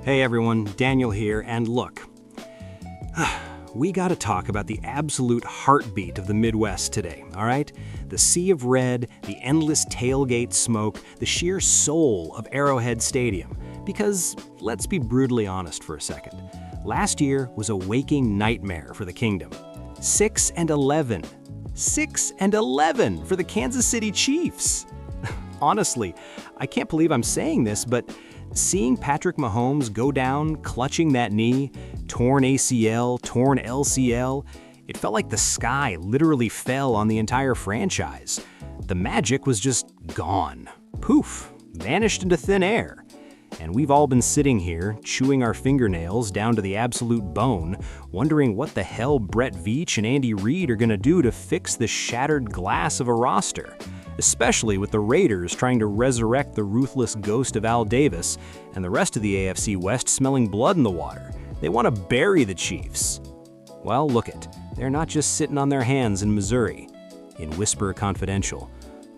Hey everyone, Daniel here, and look, we gotta talk about the absolute heartbeat of the Midwest today, all right? The sea of red, the endless tailgate smoke, the sheer soul of Arrowhead Stadium. Because, let's be brutally honest for a second, last year was a waking nightmare for the Kingdom. 6-11. 6-11 for the Kansas City Chiefs. Honestly, I can't believe I'm saying this, but seeing Patrick Mahomes go down clutching that knee, torn ACL, torn LCL, it felt like the sky literally fell on the entire franchise. The magic was just gone. Poof, vanished into thin air. And we've all been sitting here, chewing our fingernails down to the absolute bone, wondering what the hell Brett Veach and Andy Reid are gonna do to fix the shattered glass of a roster. Especially with the Raiders trying to resurrect the ruthless ghost of Al Davis and the rest of the AFC West smelling blood in the water. They want to bury the Chiefs. Well, look it, they're not just sitting on their hands in Missouri. In Whisper Confidential,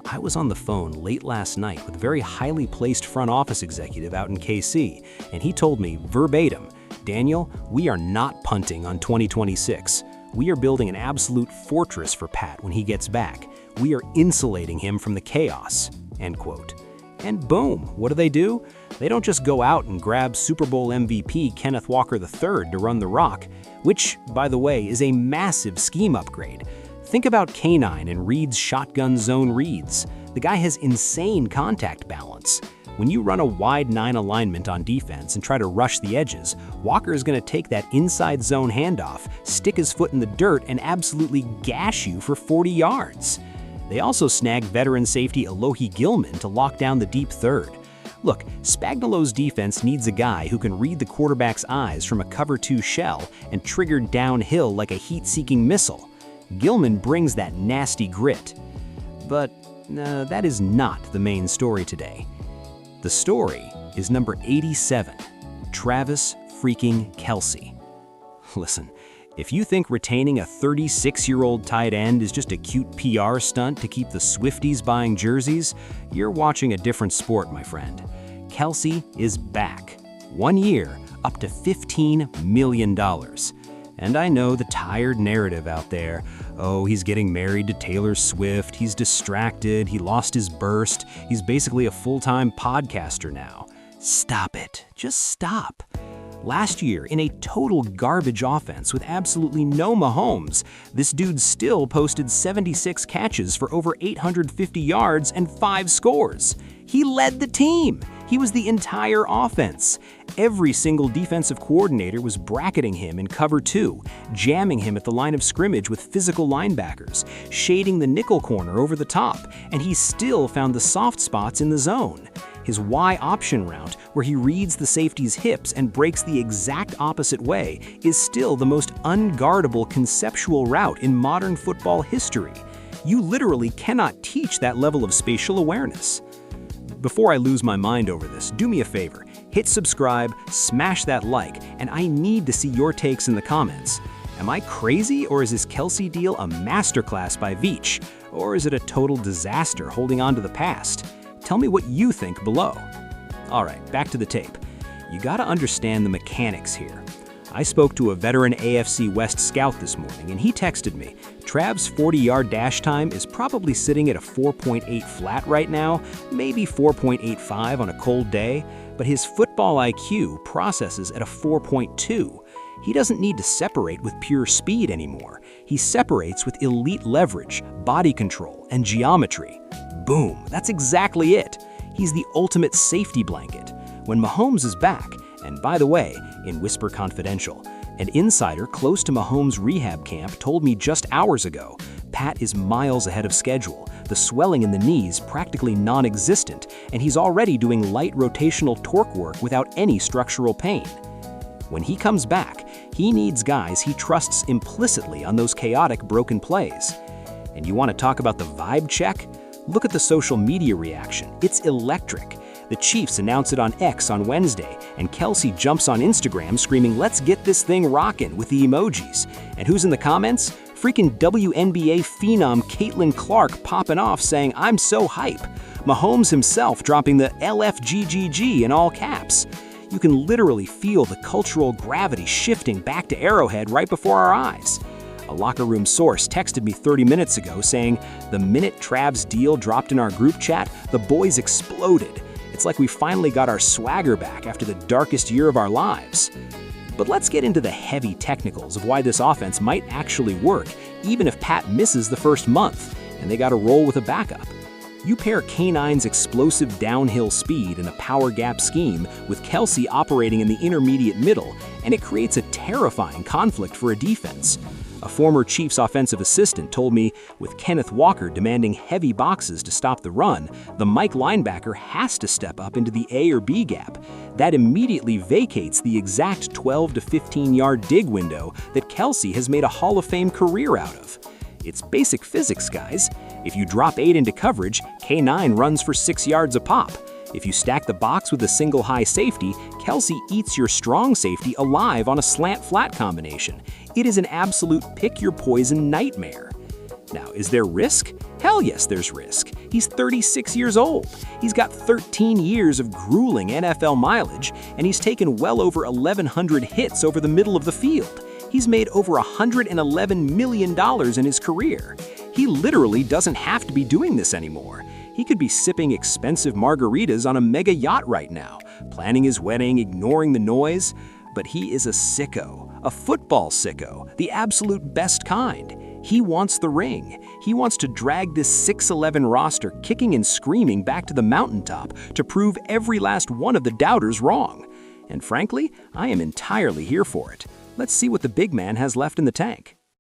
I was on the phone late last night with a very highly placed front office executive out in KC, and he told me verbatim, "Daniel, we are not punting on 2026. We are building an absolute fortress for Pat when he gets back. We are insulating him from the chaos," end quote. And boom, what do? They don't just go out and grab Super Bowl MVP Kenneth Walker III to run the rock, which, by the way, is a massive scheme upgrade. Think about K9 and Reed's shotgun zone reads. The guy has insane contact balance. When you run a wide 9 alignment on defense and try to rush the edges, Walker is going to take that inside zone handoff, stick his foot in the dirt, and absolutely gash you for 40 yards. They also snagged veteran safety Alohi Gilman to lock down the deep third. Look, Spagnuolo's defense needs a guy who can read the quarterback's eyes from a cover 2 shell and trigger downhill like a heat-seeking missile. Gilman brings that nasty grit. But that is not the main story today. The story is number 87, Travis freaking Kelce. Listen, if you think retaining a 36-year-old tight end is just a cute PR stunt to keep the Swifties buying jerseys, you're watching a different sport, my friend. Kelce is back. 1 year, up to $15 million. And I know the tired narrative out there, oh, he's getting married to Taylor Swift, he's distracted, he lost his burst, he's basically a full-time podcaster now. Stop it. Just stop. Last year, in a total garbage offense with absolutely no Mahomes, this dude still posted 76 catches for over 850 yards and 5 scores. He led the team. He was the entire offense. Every single defensive coordinator was bracketing him in cover 2, jamming him at the line of scrimmage with physical linebackers, shading the nickel corner over the top, and he still found the soft spots in the zone. His Y option route, where he reads the safety's hips and breaks the exact opposite way, is still the most unguardable conceptual route in modern football history. You literally cannot teach that level of spatial awareness. Before I lose my mind over this, do me a favor, hit subscribe, smash that like, and I need to see your takes in the comments. Am I crazy, or is this Kelce deal a masterclass by Veach? Or is it a total disaster holding on to the past? Tell me what you think below. All right, back to the tape. You gotta understand the mechanics here. I spoke to a veteran AFC West scout this morning, and he texted me, Trav's 40-yard dash time is probably sitting at a 4.8 flat right now, maybe 4.85 on a cold day, but his football IQ processes at a 4.2. He doesn't need to separate with pure speed anymore. He separates with elite leverage, body control, and geometry. Boom, that's exactly it. He's the ultimate safety blanket. When Mahomes is back, and by the way, in Whisper Confidential, an insider close to Mahomes' rehab camp told me just hours ago, Pat is miles ahead of schedule, the swelling in the knees practically non-existent, and he's already doing light rotational torque work without any structural pain. When he comes back, he needs guys he trusts implicitly on those chaotic broken plays. And you want to talk about the vibe check? Look at the social media reaction. It's electric. The Chiefs announce it on X on Wednesday, and Kelce jumps on Instagram screaming, "Let's get this thing rockin'" with the emojis. And who's in the comments? Freaking WNBA phenom Caitlin Clark popping off saying, "I'm so hype." Mahomes himself dropping the LFGGG in all caps. You can literally feel the cultural gravity shifting back to Arrowhead right before our eyes. A locker room source texted me 30 minutes ago saying, "The minute Trav's deal dropped in our group chat, the boys exploded. It's like we finally got our swagger back after the darkest year of our lives." But let's get into the heavy technicals of why this offense might actually work, even if Pat misses the first month, and they got to roll with a backup. You pair K9's explosive downhill speed and a power gap scheme with Kelce operating in the intermediate middle, and it creates a terrifying conflict for a defense. A former Chiefs offensive assistant told me, with Kenneth Walker demanding heavy boxes to stop the run, the Mike linebacker has to step up into the A or B gap. That immediately vacates the exact 12 to 15-yard dig window that Kelce has made a Hall of Fame career out of. It's basic physics, guys. If you drop 8 into coverage, K9 runs for 6 yards a pop. If you stack the box with a single high safety, Kelce eats your strong safety alive on a slant-flat combination. It is an absolute pick-your-poison nightmare. Now, is there risk? Hell yes, there's risk. He's 36 years old. He's got 13 years of grueling NFL mileage, and he's taken well over 1,100 hits over the middle of the field. He's made over $111 million in his career. He literally doesn't have to be doing this anymore. He could be sipping expensive margaritas on a mega yacht right now, planning his wedding, ignoring the noise. But he is a sicko, a football sicko, the absolute best kind. He wants the ring. He wants to drag this 6'11" roster kicking and screaming back to the mountaintop to prove every last one of the doubters wrong. And frankly, I am entirely here for it. Let's see what the big man has left in the tank.